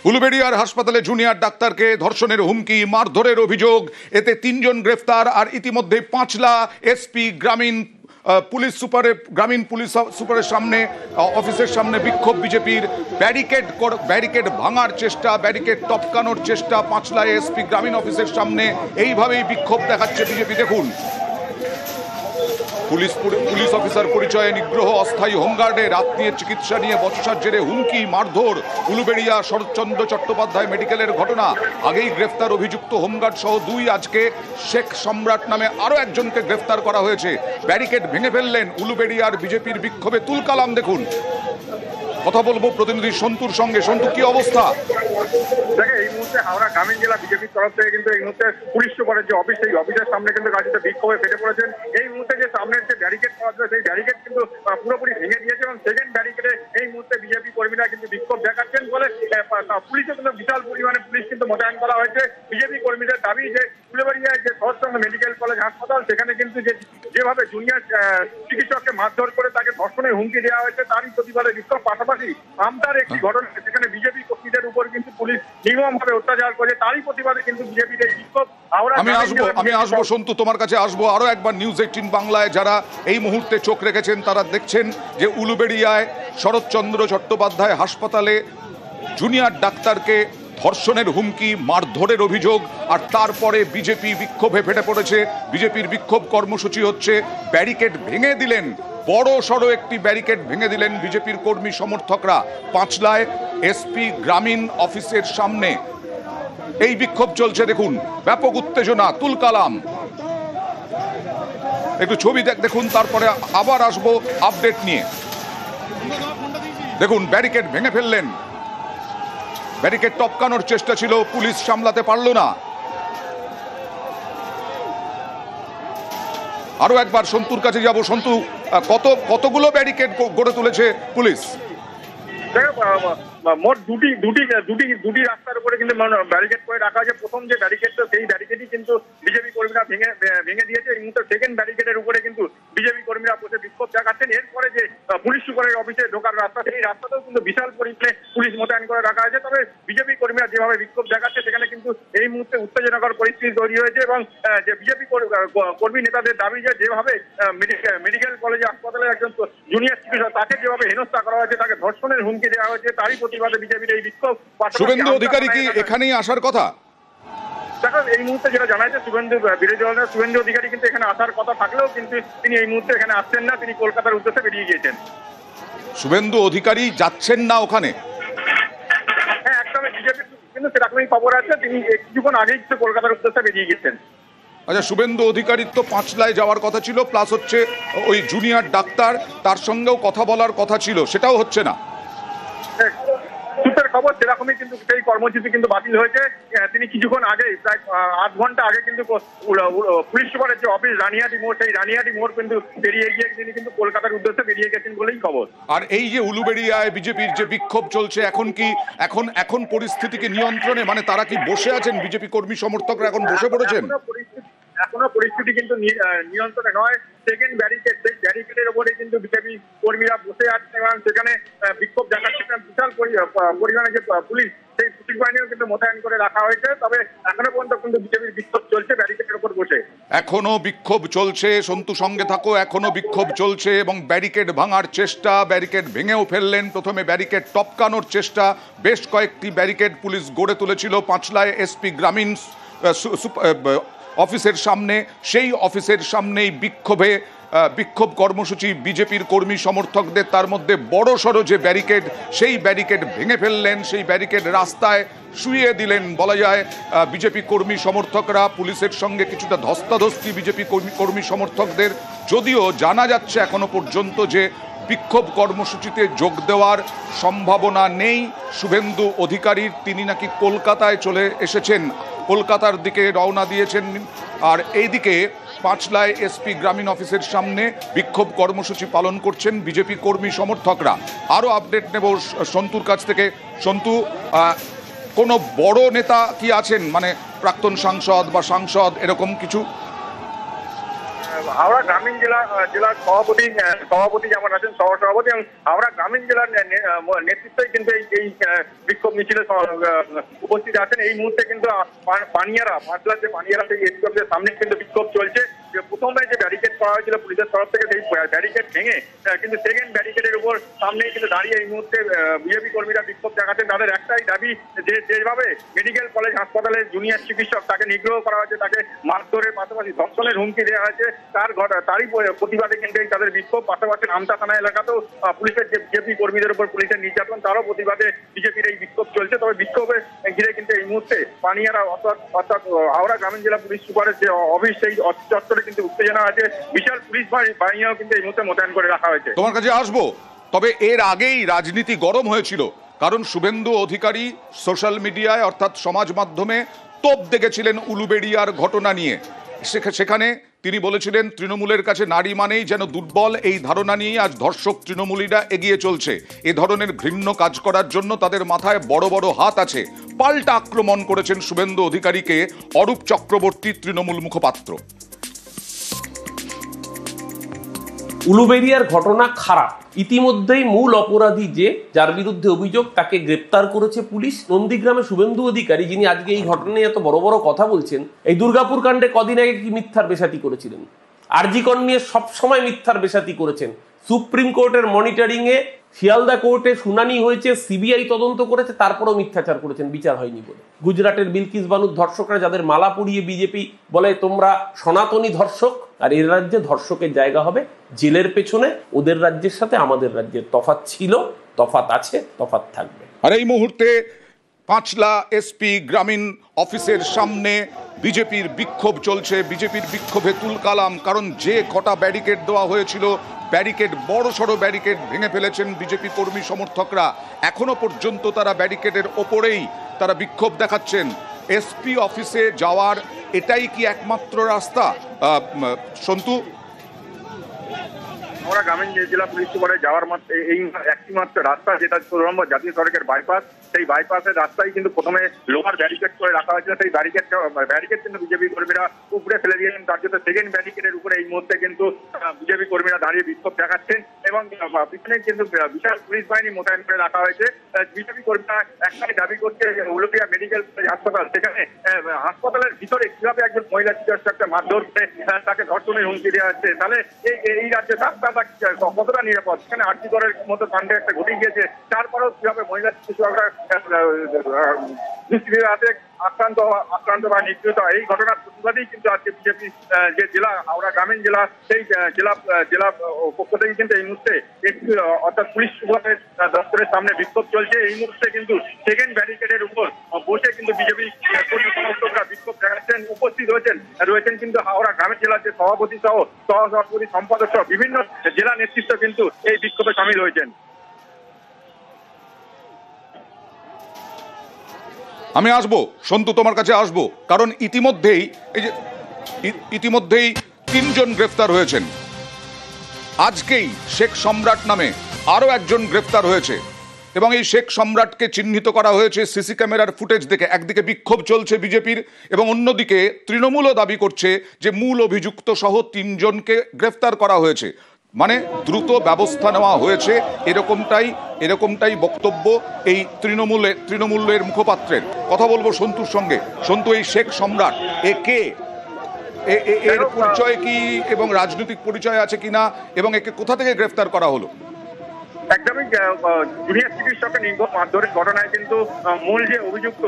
উলুবেড়িয়ার হাসপাতালে জুনিয়র ডাক্তারকে ধর্ষণের হুমকি, মারধরের অভিযোগ, এতে ৩ জন গ্রেফতার। আর ইতিমধ্যে পাঁচলা এসপি গ্রামীণ পুলিশ সুপারের সামনে, অফিসের সামনে বিক্ষোভ বিজেপির। ব্যারিকেড ভাঙার চেষ্টা, ব্যারিকেড টপকানোর চেষ্টা পাঁচলা এসপি গ্রামীণ অফিসের সামনে। এইভাবেই বিক্ষোভ দেখাচ্ছে বিজেপি। দেখুন, পুলিশ অফিসার পরিচয়ে নিগ্রহ, অস্থায়ী হোমগার্ডে রাত নিয়ে চিকিৎসা নিয়ে বচসার জেরে হুমকি, মারধর। উলুবেড়িয়া শরৎচন্দ্র চট্টোপাধ্যায় মেডিকেলের ঘটনা। আগেই গ্রেফতার অভিযুক্ত হোমগার্ড সহ 2। আজকে শেখ সম্রাট নামে আরো একজনকে গ্রেফতার করা হয়েছে। ব্যারিকেড ভেঙে ফেললেন। উলুবেড়িয়ার বিজেপির বিক্ষোভে তুলকালাম। দেখুন, কথা বলবো প্রতিনিধি সন্তুর সঙ্গে। সন্তু, কি অবস্থা? এই মুহূর্তে হাওড়া গ্রামীণ জেলা বিজেপির তরফ থেকে কিন্তু এই মুহূর্তে পুলিশ সুপারের যে অফিস, সেই অফিসের সামনে কিন্তু গাড়িতে বিক্ষোভে ফেটে পড়েছেন। এই মুহূর্তে যে সামনের যে ব্যারিকেড পাওয়া যায়, সেই ব্যারিকেড কিন্তু পুরোপুরি ভেঙে দিয়েছে এবং সেকেন্ড ব্যারিকেডে এই মুহূর্তে বিজেপি কর্মীরা কিন্তু বিক্ষোভ দেখাচ্ছেন বলে পুলিশে কিন্তু বিশাল পরিমাণে পুলিশ কিন্তু মোতায়েন করা হয়েছে। বিজেপি কর্মীদের দাবি যে উলুবেড়িয়ায় যে শরৎচন্দ্র মেডিকেল কলেজ হাসপাতাল, সেখানে কিন্তু যেভাবে জুনিয়র চিকিৎসককে মারধর করে তাকে ধর্ষণের হুমকি দেওয়া হয়েছে, তারই প্রতিবাদে বিক্ষোভ। পাশাপাশি আমতার একটি ঘটনা, সেখানে বিজেপি কর্মীদের উপর কিন্তু পুলিশ নির্মমভাবে অত্যাচার করে, তারই প্রতিবাদে কিন্তু বিজেপির এই বিক্ষোভ। আমি আসবো সন্তু, তোমার কাছে আসবো আরো একবার। নিউজ 18 বাংলায় যারা এই মুহূর্তে চোখ রেখেছেন তারা দেখছেন যে উলুবেড়িয়ায় শরৎচন্দ্র চট্টোপাধ্যায় হাসপাতালে জুনিয়র ডাক্তারকে ধর্ষণের হুমকি, মারধরের অভিযোগ। আর তারপরে বিজেপি বিক্ষোভে ফেটে পড়েছে। বিজেপির বিক্ষোভ কর্মসূচি হচ্ছে ব্যারিকেড ভেঙে দিলেন, বড় সড়ো একটি ব্যারিকেড ভেঙে দিলেন বিজেপির কর্মী সমর্থকরা পাঁচলায় এসপি গ্রামীণ অফিসের সামনে। এই বিক্ষোভ চলছে। দেখুন, ব্যাপক উত্তেজনা, তুলকালাম। একটু ছবি দেখুন, তারপরে আবার আসবো আপডেট নিয়ে। দেখুন, ব্যারিকেড ভেঙে ফেললেন। ব্যারিকেড টপকানোর চেষ্টা ছিল, পুলিশ সামলাতে পারল না। আরো একবার সন্তুর কাছে যাব। সন্তু, কতগুলো ব্যারিকেড গড়ে তুলেছে পুলিশ? মোট দুটি রাস্তার উপরে কিন্তু ব্যারিকেড করে রাখা হয়েছে। প্রথম যে ব্যারিকেডটা, সেই ব্যারিকেডই কিন্তু বিজেপি কর্মীরা ভেঙে দিয়েছে। এই মুহূর্তে সেকেন্ড ব্যারিকেডের উপরে কিন্তু বিজেপি কর্মীরা বসে বিক্ষোভ দেখাচ্ছেন। এরপরে যে পুলিশ সুপারের অফিসে ঢোকার রাস্তা, সেই রাস্তাতেও কিন্তু বিশাল পরিমাণে পুলিশ মোতায়েন করে রাখা হয়েছে। তবে বিজেপি কর্মীরা যেভাবে বিক্ষোভ দেখাচ্ছে, সেখানে কিন্তু এই মুহূর্তে উত্তেজনাকর পরিস্থিতি তৈরি হয়েছে। এবং যে বিজেপি কর্মী নেতাদের দাবি যে যেভাবে মেডিকেল কলেজ হাসপাতালের একজন জুনিয়র চিকিৎসক, তাকে যেভাবে হেনস্থা করা হয়েছে, তাকে ধর্ষণের হুমকি দেওয়া হয়েছে, তারই প্রতিবাদে বিজেপির এই বিক্ষোভ। শুভেন্দু অধিকারী কি এখানেই আসার কথা? দেখো, এই মুহূর্তে যেটা জানা যাচ্ছে, বিরোধী দলের শুভেন্দু অধিকারী কিন্তু এখানে আসার কথা থাকলেও কিন্তু তিনি এই মুহূর্তে এখানে আসছেন না। তিনি কলকাতার উদ্দেশ্যে বেরিয়ে গিয়েছেন। শুভেন্দু অধিকারী যাচ্ছেন না ওখানে? হ্যাঁ, একদম। বিজেপি কিন্তু সেরকমই খবর আছে, তিনি কিছুক্ষণ আগেই কলকাতার উদ্দেশ্যে বেরিয়ে গেছেন। আচ্ছা, শুভেন্দু অধিকারীর তো পাঁচলায় যাওয়ার কথা ছিল, প্লাস হচ্ছে ওই জুনিয়র ডাক্তার, তার সঙ্গেও কথা বলার কথা ছিল, সেটাও হচ্ছে না। সূত্রের খবর সেরকমই, কিন্তু সেই কর্মসূচি কিন্তু বাতিল হয়েছে। তিনি কিছুক্ষণ আগে, প্রায় 8 ঘন্টা আগে কিন্তু পুলিশ সুপারের যে অফিস রানিয়াটি মোড়, সেই রানিয়াটি মোড় কিন্তু বেরিয়ে গিয়ে তিনি কিন্তু কলকাতার উদ্দেশ্যে বেরিয়ে গেছেন বলেই খবর। আর এই যে উলুবেড়িয়ায় বিজেপির যে বিক্ষোভ চলছে, এখন পরিস্থিতিকে নিয়ন্ত্রণে, মানে তারা কি বসে আছেন? বিজেপি কর্মী সমর্থকরা এখন বসে পড়েছেন? এখনো পরিস্থিতি কিন্তু নিয়ন্ত্রণে নয়। সেকেন্ড ব্যারিকেড, সেই ব্যারিকেডের উপরে কিন্তু বিজেপি কর্মীরা বসে আছেন এবং সেখানে বিক্ষোভ দেখাচ্ছেন। বিশাল পরিমাণে যে পুলিশ, সেই পুলিশ বাহিনীও কিন্তু মোতায়েন করে রাখা হয়েছে। তবে এখনো পর্যন্ত কিন্তু বিজেপির বিক্ষোভ চলছে ব্যারিকেডের উপর বসে। এখনো বিক্ষোভ চলছে। সন্তু, সঙ্গে থাকো। এখনো বিক্ষোভ চলছে এবং ব্যারিকেড ভাঙার চেষ্টা, ব্যারিকেড ভেঙেও ফেললেন। প্রথমে ব্যারিকেড টপকানোর চেষ্টা, বেশ কয়েকটি ব্যারিকেড পুলিশ গড়ে তুলেছিল পাঁচলায় এসপি গ্রামীণ অফিসের সামনে। সেই অফিসের সামনেই বিক্ষোভ কর্মসূচি বিজেপির কর্মী সমর্থকদের। তার মধ্যে বড় সড়ো যে ব্যারিকেড, সেই ব্যারিকেড ভেঙে ফেললেন, সেই ব্যারিকেড রাস্তায় শুইয়ে দিলেন বলা যায় বিজেপি কর্মী সমর্থকরা। পুলিশের সঙ্গে কিছুটা ধস্তাধস্তি বিজেপি কর্মী সমর্থকদের, যদিও জানা যাচ্ছে এখনো পর্যন্ত যে বিক্ষোভ কর্মসূচিতে যোগ দেওয়ার সম্ভাবনা নেই শুভেন্দু অধিকারীর। তিনি নাকি কলকাতায় চলে এসেছেন, কলকাতার দিকে রওনা দিয়েছেন। আর এইদিকে পাঁচলায় এসপি গ্রামীণ অফিসের সামনে বিক্ষোভ কর্মসূচি পালন করছেন বিজেপি কর্মী সমর্থকরা। আরও আপডেট নেব সন্তুর কাছ থেকে। সন্তু, কোনো বড় নেতা কি আছেন, মানে প্রাক্তন সাংসদ বা সাংসদ, এরকম কিছু? হাওড়া গ্রামীণ জেলার সভাপতি যেমন আছেন, সহসভাপতি এবং হাওড়া গ্রামীণ জেলার নেতৃত্বই কিন্তু এই বিক্ষোভ মিছিলে উপস্থিত আছেন। এই মুহূর্তে কিন্তু পাটলার যে পানিয়ারা সেই এসপিঅফিসের সামনে কিন্তু বিক্ষোভ চলছে। প্রথমে যে ব্যারিকেড করা হয়েছিল পুলিশের তরফ থেকে, সেই ব্যারিকেড ভেঙে কিন্তু সেকেন্ড ব্যারিকেডের উপর সামনেই কিন্তু দাঁড়িয়ে এই মুহূর্তে বিজেপি কর্মীরা বিক্ষোভ দেখাচ্ছেন। তাদের একটাই দাবি যে যেভাবে মেডিকেল কলেজ হাসপাতালের জুনিয়র চিকিৎসক তাকে নিগ্রহ করা হয়েছে, তাকে মারধরের পাশাপাশি ধর্ষণের হুমকি দেওয়া হয়েছে, তারই প্রতিবাদে কিন্তু তাদের বিক্ষোভ। পাশাপাশি আমতা থানা এলাকাতেও পুলিশের যে বিজেপি কর্মীদের উপর পুলিশের নির্যাতন, তারও প্রতিবাদে বিজেপির এই বিক্ষোভ চলছে। তবে বিক্ষোভে ঘিরে কিন্তু এই মুহূর্তে পানিয়ারা অর্থাৎ হাওড়া গ্রামীণ জেলা পুলিশ সুপারের যে অফিস, সেই চত্বরে কিন্তু উত্তেজনা আছে। বিশাল পুলিশ বাহিনীও কিন্তু এই মুহূর্তে মোতায়েন করে রাখা হয়েছে। তোমার কাছে আসবো, তবে এর আগেই রাজনীতি গরম হয়েছিল, কারণ শুভেন্দু অধিকারী সোশ্যাল মিডিয়ায় অর্থাৎ সমাজ মাধ্যমে তোপ দেখেছিলেন উলুবেড়িয়ার ঘটনা নিয়ে। সেখানে তিনি বলেছিলেন তৃণমূলের কাছে নারী মানেই যেন দুর্বল, এই ধারণা নিয়ে আজ ধর্ষক তৃণমূলীরা এগিয়ে চলছে। এ ধরনের ঘৃণ্য কাজ করার জন্য তাদের মাথায় বড় বড় হাত আছে। পাল্টা আক্রমণ করেছেন শুভেন্দু অধিকারীকে অরূপ চক্রবর্তী, তৃণমূল মুখপাত্র। উলুবেড়িয়ার ঘটনা খারাপ। ইতিমধ্যেই মূল অপরাধী যার বিরুদ্ধে অভিযোগ, তাকে গ্রেপ্তার করেছে পুলিশ। নন্দীগ্রামে শুভেন্দু অধিকারী, যিনি আজকে এই ঘটনা নিয়ে এত বড় বড় কথা বলছেন, এই দুর্গাপুর কাণ্ডে কদিন আগে কি মিথ্যার বেশাতি করেছিলেন? আরজিকর নিয়ে সবসময় মিথ্যার বেশাতি করেছেন। সুপ্রিম কোর্টের মনিটরিং এ শিয়ালদা কোর্টে শুনানি হয়েছে, সিবিআই তদন্ত করেছে, তারপরও মিথ্যাচার করেছেন, বিচার হয়নি বলে। গুজরাটের বিলকিস বানুর ধর্ষকরা, যাদের মালা পরিয়ে বিজেপি বলে তোমরা সনাতনী ধর্ষক, আর এর রাজ্যে ধর্ষকের জায়গা হবে জেলের পেছনে। ওদের রাজ্যের সাথে আমাদের রাজ্যের তফাৎ ছিল, তফাৎ আছে, তফাৎ থাকবে। আর এই মুহূর্তে পাঁচলা এসপি গ্রামীণ অফিসের সামনে বিজেপির বিক্ষোভ চলছে। বিজেপির বিক্ষোভে তুলকালাম, কারণ যে কটা ব্যারিকেড দেওয়া হয়েছিল, ব্যারিকেড বড় সড়ো ব্যারিকেড ভেঙে ফেলেছেন বিজেপি কর্মী সমর্থকরা। এখনো পর্যন্ত তারা ব্যারিকেডের ওপরেই তারা বিক্ষোভ দেখাচ্ছেন। এসপি অফিসে যাওয়ার এটাই কি একমাত্র রাস্তা, সন্তু? হাওড়া গ্রামীণ জেলা পুলিশ সুপারে যাওয়ার এই একটি মাত্র রাস্তা, যেটা 16 নম্বর জাতীয় সড়কের বাইপাস। সেই বাইপাসের রাস্তায় কিন্তু প্রথমে লোহার ব্যারিকেড করে রাখা হয়েছিল। সেই ব্যারিকেড কিন্তু বিজেপি কর্মীরা উপরে ফেলে দিয়েছেন। তার জন্য সেকেন্ড ব্যারিকেডের উপরে এই মুহূর্তে কিন্তু বিজেপি কর্মীরা দাঁড়িয়ে বিক্ষোভ দেখাচ্ছেন এবং পিছনে কিন্তু বিশাল পুলিশ বাহিনী মোতায়েন করে রাখা হয়েছে। বিজেপি কর্মীরা একটাই দাবি করছে, উলুবেড়িয়া মেডিকেল হাসপাতাল, সেখানে হাসপাতালের ভিতরে কিভাবে একজন মহিলা চিকিৎসককে মারধর করে তাকে ধর্ষণের হুমকি দেওয়া হচ্ছে, তাহলে এই রাজ্যে ডাক্তার কতটা নিরাপদ? সেখানে আরজিকরের মতো কাণ্ডে একটা ঘটে গিয়েছে, তারপরেও কিভাবে মহিলা চিকিৎসকরা দুষ্কৃতীদের হাতে আক্রান্ত বা নিগৃহীত, এই ঘটনার প্রতিবাদেই কিন্তু আজকে বিজেপি যে জেলা হাওড়া গ্রামীণ জেলা, সেই জেলা পক্ষ থেকে কিন্তু এই মুহূর্তে অর্থাৎ পুলিশ সুপারের দপ্তরের সামনে বিক্ষোভ চলছে। এই মুহূর্তে কিন্তু সেকেন্ড ব্যারিকেডের উপর বসে কিন্তু বিজেপি কর্মী সমর্থকরা বিক্ষোভ দেখাচ্ছেন। উপস্থিত রয়েছেন কিন্তু হাওড়া গ্রামীণ জেলার যে সভাপতি সহ সহসভাপতি, সম্পাদক সহ বিভিন্ন জেলা নেতৃত্ব কিন্তু এই বিক্ষোভে সামিল হয়েছেন। আমি আসবো সন্তু, তোমার কাছে আসবো, কারণ ইতিমধ্যেই 3জন গ্রেফতার হয়েছেন। আজকেই শেখ সম্রাট নামে আরো একজন গ্রেফতার হয়েছে এবং এই শেখ সম্রাটকে চিহ্নিত করা হয়েছে সিসি ক্যামেরার ফুটেজ দেখে। একদিকে বিক্ষোভ চলছে বিজেপির এবং অন্যদিকে তৃণমূলও দাবি করছে যে মূল অভিযুক্ত সহ 3জনকে গ্রেফতার করা হয়েছে, মানে দ্রুত ব্যবস্থা নেওয়া হয়েছে, এরকমটাই বক্তব্য এই তৃণমূলের মুখপাত্রের। কথা বলবো সন্তুর সঙ্গে। সন্তু, এই শেখ সম্রাট এ কে, এর পরিচয় কি এবং রাজনৈতিক পরিচয় আছে কিনা, এবং একে কোথা থেকে গ্রেফতার করা হলো? একদমই জুনিয়র চিকিৎসকের নির্মম মারধরের ঘটনায় কিন্তু মূল যে অভিযুক্ত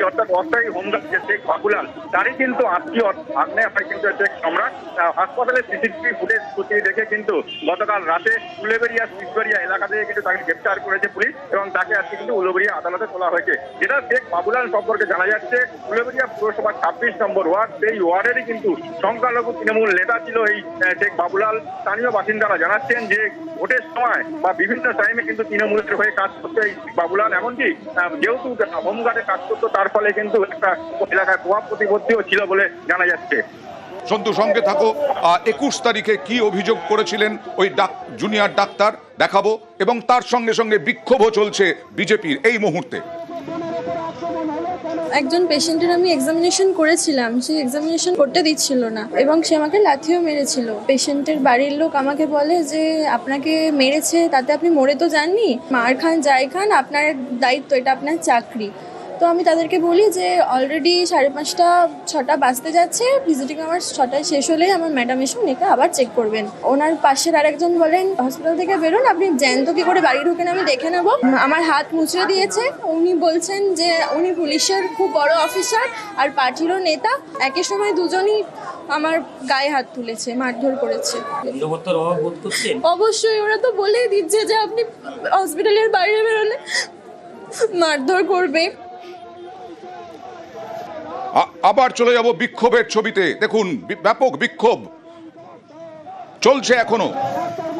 অর্থাৎ অস্থায়ী হোমগার্ড যে শেখ বাবুলাল, তারই কিন্তু আত্মীয় ভাগ্নে হয় কিন্তু শেখ সম্রাট। হাসপাতালের সিসিটিভি ফুটেজ খতিয়ে দেখে কিন্তু গতকাল রাতে উলুবেড়িয়া শিববাড়িয়া এলাকা থেকে কিন্তু তাকে গ্রেপ্তার করেছে পুলিশ এবং তাকে আজকে কিন্তু উলুবেড়িয়া আদালতে তোলা হয়েছে। যেটা শেখ বাবুলাল সম্পর্কে জানা যাচ্ছে, উলুবেড়িয়া পুরসভার 26 নম্বর ওয়ার্ড, সেই ওয়ার্ডেরই কিন্তু সংখ্যালঘু তৃণমূল নেতা ছিল এই শেখ বাবুলাল। স্থানীয় বাসিন্দারা জানাচ্ছেন যে ভোটের সময় বা বিভিন্ন টাইমে কিন্তু তৃণমূলের হয়ে কাজ করতো এই বাবুলাল, এমনকি যেহেতু হোমগার্ডে কাজ করতো তার ফলে কিন্তু একটা এলাকায় প্রভাব প্রতিপত্তিও ছিল বলে জানা যাচ্ছে। সন্তু, সঙ্গে থাকো। 21 তারিখে কি অভিযোগ করেছিলেন ওই জুনিয়র ডাক্তার দেখাবো, এবং তার সঙ্গে সঙ্গে বিক্ষোভও চলছে বিজেপির এই মুহূর্তে। একজন পেশেন্টের আমি এক্সামিনেশন করেছিলাম, সেই এক্সামিনেশন করতে দিচ্ছিল না এবং সে আমাকে লাথিও মেরেছিল। পেশেন্টের বাড়ির লোক আমাকে বলে যে আপনাকে মেরেছে, তাতে আপনি মরে তো যাননি, মার খান যাই খান আপনার দায়িত্ব, এটা আপনার চাকরি। তো আমি তাদেরকে বলি যে অলরেডি 5:30 6টা বাজতে যাচ্ছে, ভিজিটিং আমার 6টায় শেষ হলেই আমার ম্যাডাম এসে উনিকে আবার চেক করবেন। ওনার পাশের আরেকজন বলেন হসপিটাল থেকে বেরোন, আপনি জ্যান্ত কি করে বাড়ি ঢুকেন আমি দেখে নেব। আমার হাত মুচড়ে দিয়েছে। উনি বলছেন যে উনি পুলিশের খুব বড় অফিসার আর পার্টিরও নেতা, একই সময় দুজনই আমার গায়ে হাত তুলেছে, মারধর করেছে। অবশ্যই, ওরা তো বলেই দিচ্ছে যে আপনি হসপিটালের বাইরে বেরোলে মারধর করবে। আবার চলে যাব বিক্ষোভের ছবিতে। দেখুন, ব্যাপক বিক্ষোভ চলছে এখনো।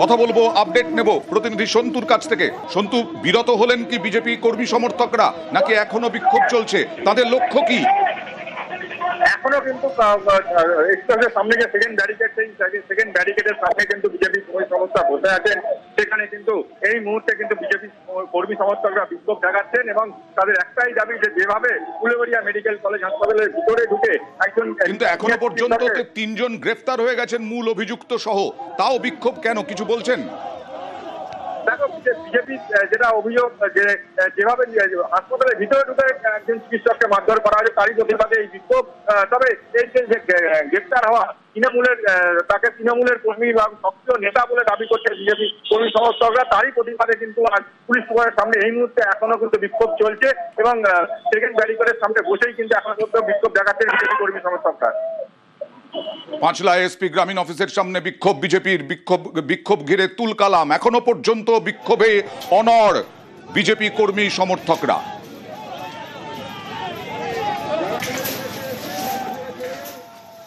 কথা বলবো, আপডেট নেব প্রতিনিধি সন্তুর কাছ থেকে। সন্তু, বিরত হলেন কি বিজেপি কর্মী সমর্থকরা, নাকি এখনো বিক্ষোভ চলছে? তাদের লক্ষ্য কি? এখনো কিন্তু এক্সপ্রেসের সামনে যে সেকেন্ড ব্যারিকেড, সেই সেকেন্ড ব্যারিকেডের সামনে কিন্তু বিজেপি কর্মী সমর্থক বসে আছেন। সেখানে কিন্তু এই মুহূর্তে কিন্তু বিজেপি কর্মী সমর্থকরা বিক্ষোভ দেখাচ্ছেন এবং তাদের একটাই দাবি যে যেভাবে উলুবেড়িয়া মেডিকেল কলেজ হাসপাতালের ভিতরে ঢুকে একজন, কিন্তু এখনো পর্যন্ত 3 জন গ্রেফতার হয়ে গেছেন মূল অভিযুক্ত সহ, তাও বিক্ষোভ কেন, কিছু বলছেন? দেখো, বিজেপি যেটা অভিযোগ যে যেভাবে হাসপাতালের ভিতরে ঢুকে একজন চিকিৎসককে মারধর করা হয়েছে, তারই প্রতিবাদে এই বিক্ষোভ। তবে এই যে গ্রেপ্তার হওয়া তৃণমূলের, তাকে তৃণমূলের কর্মী বা সক্রিয় নেতা বলে দাবি করছে বিজেপি কর্মী সমর্থকরা, তারই প্রতিবাদে কিন্তু আজ পুলিশ সুপারের সামনে এই মুহূর্তে এখনো কিন্তু বিক্ষোভ চলছে এবং সেকেন্ড ব্যারিকেডের সামনে বসেই কিন্তু এখনো পর্যন্ত বিক্ষোভ দেখাচ্ছেন বিজেপি কর্মী সমর্থকরা। পাঁচলা এসপি গ্রামীণ অফিসের সামনে বিক্ষোভ, বিজেপির বিক্ষোভ ঘিরে তুলকালাম। এখনো পর্যন্ত বিক্ষোভে অনড় বিজেপি কর্মী সমর্থকরা।